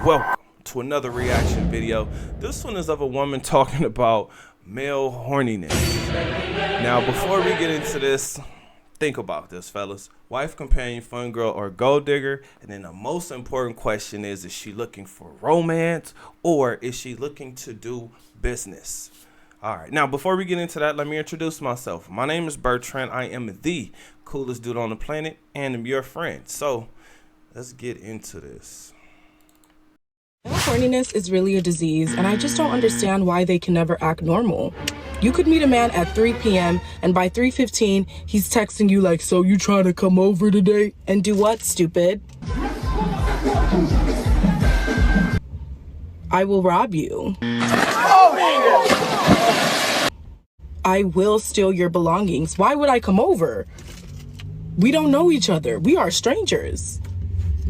Welcome to another reaction video. This one is of a woman talking about male horniness. Now, before we get into this, think about this, fellas. Wife, companion, fun girl, or gold digger? And then the most important question is she looking for romance or is she looking to do business? All right, now before we get into that, let me introduce myself. My name is Bertrand. I am the coolest dude on the planet and I'm your friend. So let's get into this. Horniness is really a disease, and I just don't understand why they can never act normal. You could meet a man at 3 p.m. and by 3:15, he's texting you like, "So you trying to come over today?" And do what, stupid? I will rob you. I will steal your belongings. Why would I come over? We don't know each other. We are strangers.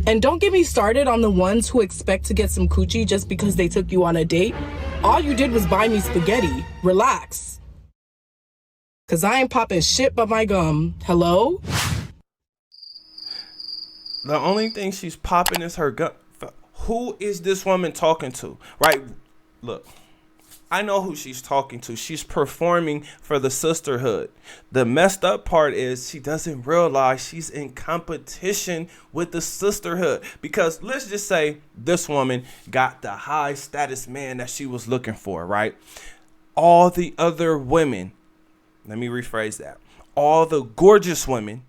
And don't get me started on the ones who expect to get some coochie just because they took you on a date. All you did was buy me spaghetti. Relax. Cause I ain't popping shit but my gum. Hello? The only thing she's popping is her gum. Who is this woman talking to? Right? Look, I know who she's talking to. She's performing for the sisterhood. The messed up part is she doesn't realize she's in competition with the sisterhood. Because let's just say this woman got the high status man that she was looking for, right? All the other women, let me rephrase that. All the gorgeous women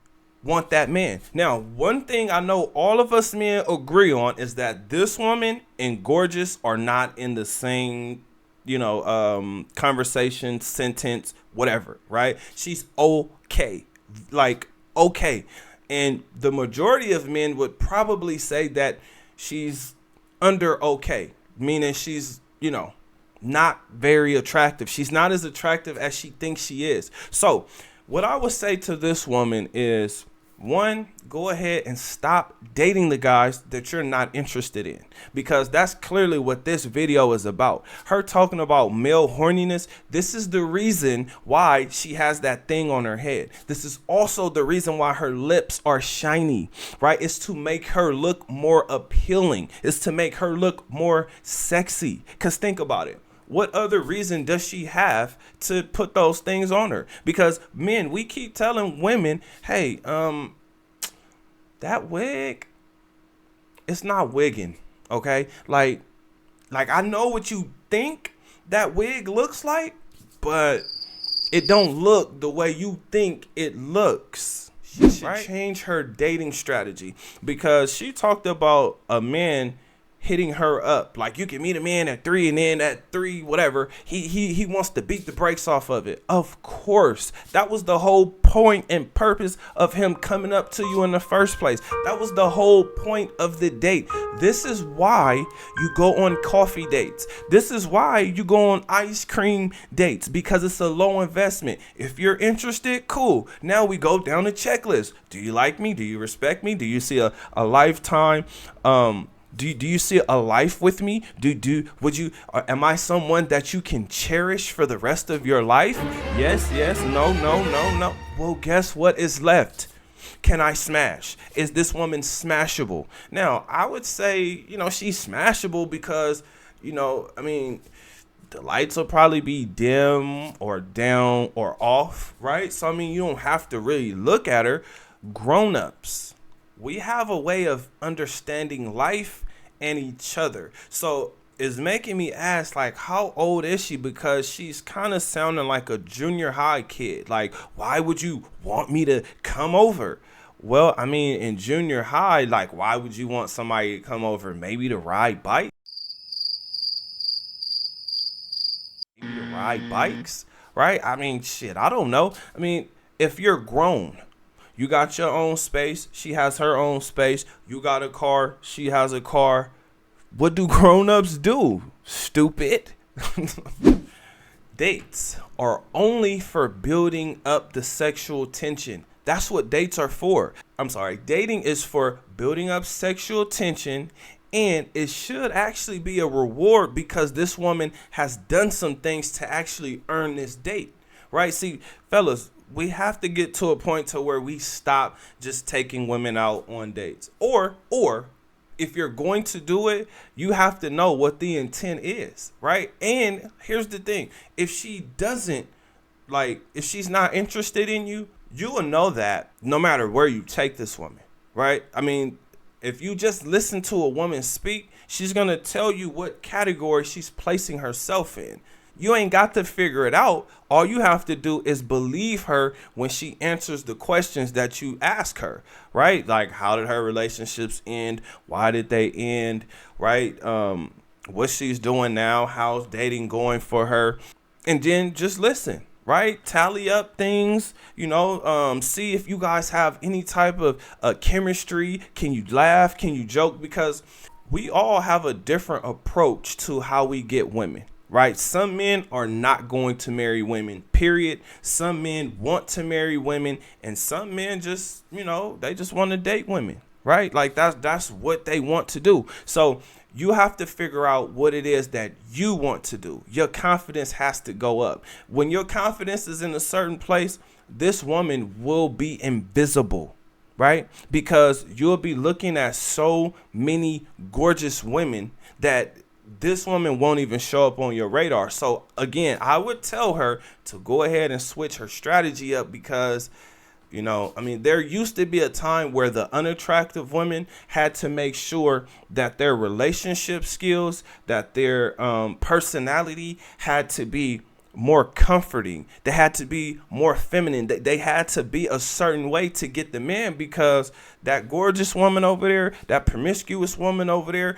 want that man. Now, one thing I know all of us men agree on is that this woman and gorgeous are not in the same conversation, sentence, whatever, right? She's okay, like okay. And the majority of men would probably say that she's under okay, meaning she's, not very attractive. She's not as attractive as she thinks she is. So what I would say to this woman is, one, go ahead and stop dating the guys that you're not interested in, because that's clearly what this video is about. Her talking about male horniness. This is the reason why she has that thing on her head. This is also the reason why her lips are shiny, right? It's to make her look more appealing. It's to make her look more sexy. Because think about it. What other reason does she have to put those things on her? Because men, we keep telling women, hey, that wig, it's not wigging, okay? Like I know what you think that wig looks like, but it don't look the way you think it looks. She should change her dating strategy, because she talked about a man hitting her up like, you can meet a man at 3 and then at 3 whatever he wants to beat the brakes off of it. Of course, that was the whole point and purpose of him coming up to you in the first place. That was the whole point of the date. This is why you go on coffee dates. This is why you go on ice cream dates, because it's a low investment. If you're interested, cool. Now we go down the checklist. Do you like me? Do you respect me? Do you see a lifetime Do you see a life with me? Am I someone that you can cherish for the rest of your life? Yes, no. Well, guess what is left? Can I smash? Is this woman smashable? Now, I would say, she's smashable because, the lights will probably be dim or down or off, right? So, you don't have to really look at her. Grown-ups, we have a way of understanding life and each other. So it's making me ask, like, how old is she? Because she's kind of sounding like a junior high kid. Like, why would you want me to come over? Well, in junior high, like, why would you want somebody to come over? Maybe to ride bikes? Maybe to ride bikes, right? Shit, I don't know. If you're grown, you got your own space. She has her own space. You got a car. She has a car. What do grown-ups do? Stupid. Dates are only for building up the sexual tension. That's what dates are for. Dating is for building up sexual tension, and it should actually be a reward because this woman has done some things to actually earn this date, right? See, fellas, we have to get to a point to where we stop just taking women out on dates, or if you're going to do it, you have to know what the intent is, right? And here's the thing. If she doesn't, like, if she's not interested in you, you will know that no matter where you take this woman, right? I mean, if you just listen to a woman speak, she's going to tell you what category she's placing herself in. You ain't got to figure it out. All you have to do is believe her when she answers the questions that you ask her, right? Like, how did her relationships end? Why did they end? Right? What she's doing now? How's dating going for her? And then just listen, right? Tally up things, see if you guys have any type of chemistry. Can you laugh? Can you joke? Because we all have a different approach to how we get women. Right? Some men are not going to marry women, period. Some men want to marry women, and some men just, they just want to date women, right? Like that's what they want to do. So you have to figure out what it is that you want to do. Your confidence has to go up. When your confidence is in a certain place, this woman will be invisible, right? Because you'll be looking at so many gorgeous women that this woman won't even show up on your radar. So again, I would tell her to go ahead and switch her strategy up because, there used to be a time where the unattractive women had to make sure that their relationship skills, that their personality had to be more comforting. They had to be more feminine. They had to be a certain way to get the man, because that gorgeous woman over there, that promiscuous woman over there,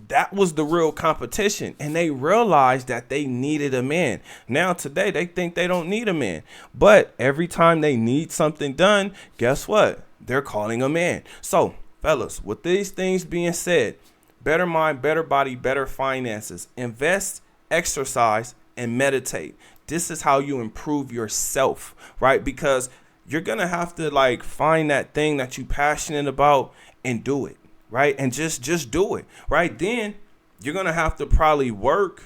that was the real competition, and they realized that they needed a man. Now today they think they don't need a man, but every time they need something done, guess what? They're calling a man. So fellas, with these things being said, better mind, better body, better finances, invest, exercise, and meditate. This is how you improve yourself, right? Because you're gonna have to find that thing that you're passionate about and do it. Right. And just do it. Right. Then you're going to have to probably work,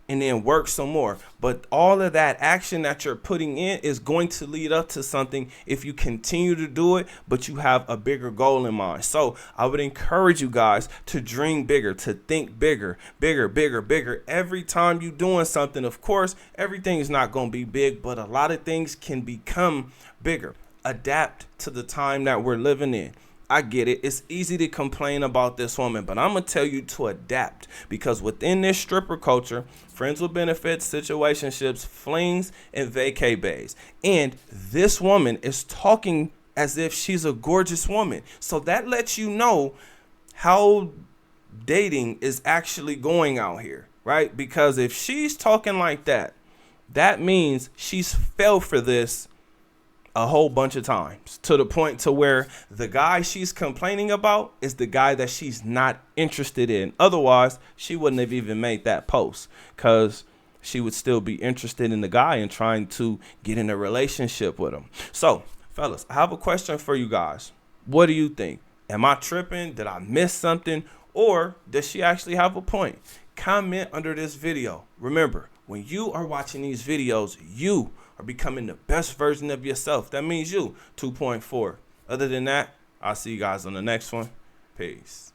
and then work some more. But all of that action that you're putting in is going to lead up to something if you continue to do it, but you have a bigger goal in mind. So I would encourage you guys to dream bigger, to think bigger. Every time you're doing something, of course, everything is not going to be big, but a lot of things can become bigger. Adapt to the time that we're living in. I get it. It's easy to complain about this woman, but I'm going to tell you to adapt, because within this stripper culture, friends with benefits, situationships, flings, and vacay bays. And this woman is talking as if she's a gorgeous woman. So that lets you know how dating is actually going out here, right? Because if she's talking like that, that means she's fell for this a whole bunch of times, to the point to where the guy she's complaining about is the guy that she's not interested in. Otherwise, she wouldn't have even made that post, because she would still be interested in the guy and trying to get in a relationship with him. So, fellas, I have a question for you guys. What do you think? Am I tripping? Did I miss something? Or does she actually have a point? Comment under this video. Remember, when you are watching these videos, you are becoming the best version of yourself. That means you 2.4. Other than that, I'll see you guys on the next one. Peace.